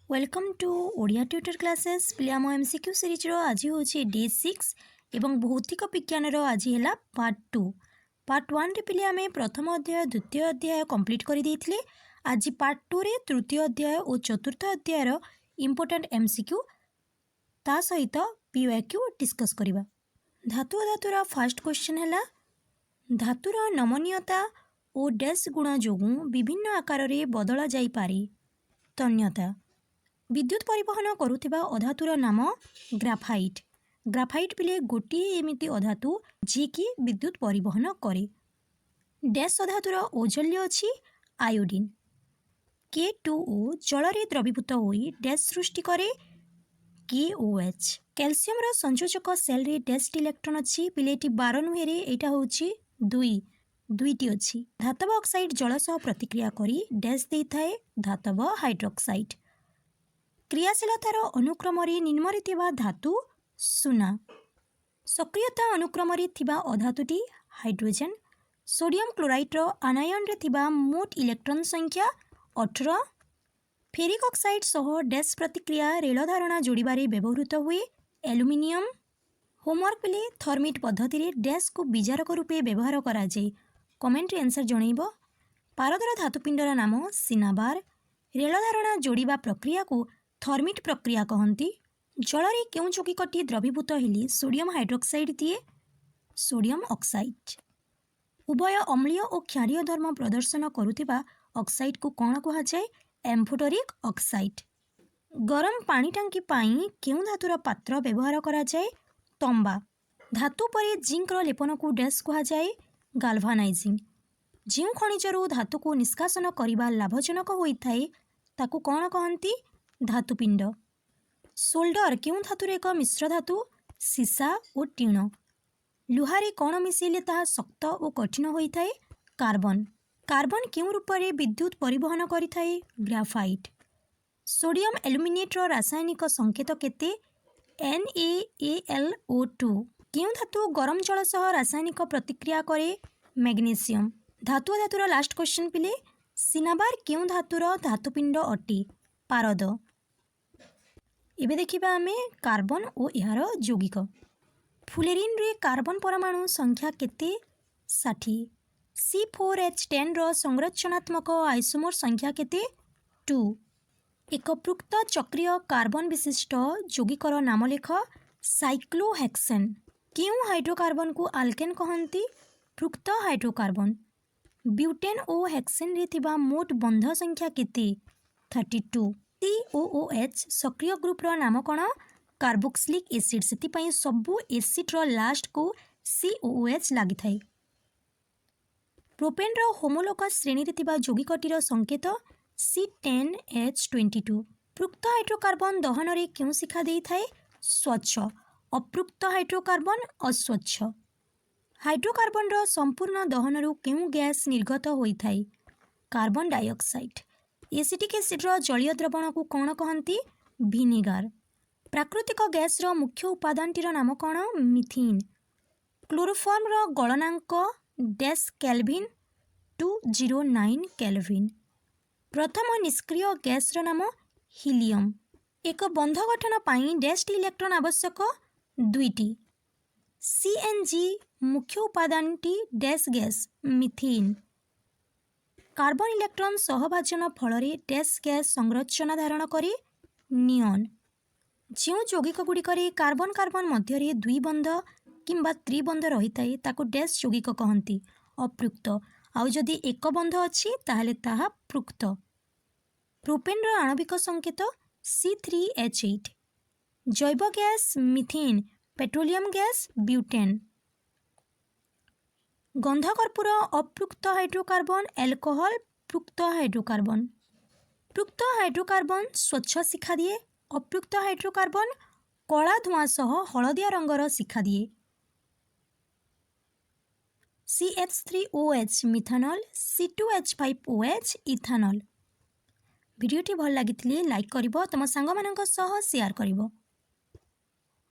Welcome to Odia tutor classes पिले आम MCQ series रो आज हूँ डे 6 एवं भौतिक विज्ञान आज है पार्ट 2। पार्ट 1 रे पिले आम प्रथम अध्याय द्वितीय अध्याय कंप्लीट कर देइथिले। आज पार्ट 2 रे तृतीय अध्याय और चतुर्थ अध्याय रो इम्पोर्टेंट एमसीक्यू ता सहित पीओक्यू डिस्कस करबा। धातु धातुर फर्स्ट क्वेश्चन है धातुर नमनीयता और डैश गुण जोगु विभिन्न आकार रे बदला जाई पारे। तन्यता विद्युत परिवहन करुथिबा अधातुर नाम ग्राफाइट। ग्राफाइट पिले गोटे एमिति अधातु जी की विद्युत परिवहन करे। डैश अधातुर औज्जल्य अछि आयोडीन। K2O जल रे द्रवीभूत होई डैश सृष्टि करे KOH। कैल्शियम रो संयोजक सेल रे डैश इलेक्ट्रॉन अछि पिलेटी 12 नुहे रे एटा होछि 2 अछि। धातव ऑक्साइड जल सह प्रतिक्रिया करी डैश देई थाए धातव हाइड्रोक्साइड। क्रियाशीलतार अनुक्रम निम्न थिबा धातु सुना। सक्रियता अनुक्रम थिबा अधातुटी हाइड्रोजन। सोडियम क्लोराइड आनायन रे थिबा मोट इलेक्ट्रॉन संख्या 18। फेरिक ऑक्साइड सह डैश प्रतिक्रिया रेल धारणा जोड़िबारे व्यवहृत हुए एल्युमिनियम। होमवर्क पिले थर्मिट पद्धति रे डैश को बीजारक रूपे व्यवहार करा जाए। कमेंट रे आंसर जणैबो। पारदर धातुपिंडर नाम सिनाबार। रेल धारणा जोड़िबा प्रक्रिया को थर्मिट प्रक्रिया कहती। जल रे केउं यौगिकटी द्रवीभूत हेली सोडियम हाइड्रोक्साइड दिए सोडियम ऑक्साइड। उभय अम्लीय और क्षारीय धर्म प्रदर्शन करुथिबा ऑक्साइड को कौन कहा जाए एम्फोटरिक ऑक्साइड। गरम पानी टांकी पाई केउं धातुर पात्र व्यवहार करा जाए तंबा। धातु परे जिंक रो लेपन को डैश कहा जाए गाल्वानाइजिंग। जिउ खनिजरू धातु को निष्कासन करिबा लाभजनक होइथाए ताकू कौन कहती धातुपिंड। सोल्डर केउं धातुर एक मिश्र धातु सीसा और टीण। लुहारे कौन मिसेले ताहा शक्त और कठिन होइथाए कार्बन। कार्बन केउं रूप रे विद्युत परिवहन करिथाए ग्राफाइट। सोडियम एल्युमिनेट रो रासायनिक संकेत केते NaAlO2। केउं धातु गरम जल सह रासायनिक प्रतिक्रिया करे मैग्नीशियम। धातु धातुर लास्ट क्वेश्चन पिले सिनाबार केउं धातुर धातुपिंड अटे पारद। एबे देखिबा आमे कार्बन और यार यौगिक। फुलेरिन रे कार्बन परमाणु संख्या केते 60। C4H10 रो संरचनात्मक आइसोमर संख्या केते 2। एक पृक्त चक्रीय कार्बन विशिष्ट यौगिकर नाम लेख साइक्लोहेक्सेन। केउं हाइड्रोकार्बन को आल्केन कहती पृक्त हाइड्रोकार्बन। ब्यूटेन और हेक्सेन रे थिबा मोट बंध संख्या केते 32। COOH सक्रिय ग्रुप रो नाम कौन कार्बोक्सिलिक एसिड। सेति पई सबु एसिड रो लास्ट को COOH लागि थाए। प्रोपेन रो होमोलोगस श्रेणी रे थिबा यौगिकटीर संकेत C10H22। पृक्त हाइड्रोकार्बन दहन रे केउं शिखा देई थाए स्वच्छ। अपृक्त हाइड्रोकार्बन अस्वच्छ। हाइड्रोकार्बन रो संपूर्ण दहन रु केउं गैस निर्गत होई थाए कार्बन डाइऑक्साइड। एसिटिक एसिड रो जलीय द्रवण को कौन कहती विनेगार। प्राकृतिक गैस रो मुख्य उपादानटीर नाम कौन मिथेन। क्लोरोफॉर्म रो गलनांक डैश केल्विन 209 केल्विन। प्रथम निष्क्रिय गैस रो नाम हीलियम। एक बंध गठन पाई डैश इलेक्ट्रॉन आवश्यक 2टी। CNG मुख्य उपादानटी dash gas methane. Carbon electron सहभाजन फल डैश गैस संरचना धारण करे नियन। जो यौगिक गुड़िक कार्बन कार्बन मध्य दुई बंध किंबा त्रिबंध रही थाए ताको डैश यौगिक कहती अपृक्त। आउ जदि एक बंध अच्छी ताहले ताहा पृक्त। प्रोपेन रो आणविक संकेत C3H8। जैव gas methane. Petroleum gas butane. गंधकर्पूर अपृक्त हाइड्रोकार्बन एल्कोहल पृक्त हाइड्रोकार्बन। पृक्त हाइड्रोकार्बन स्वच्छ शिखा दिए। अपृक्त हाइड्रोकार्बन कला धुआं सह हलदिया रंगर शिखा दिए। CH3OH methanol. C2H5OH ethanol. वीडियोटी भल लगी लाइक करिवो तम सांग मानक सह शेयर करिवो।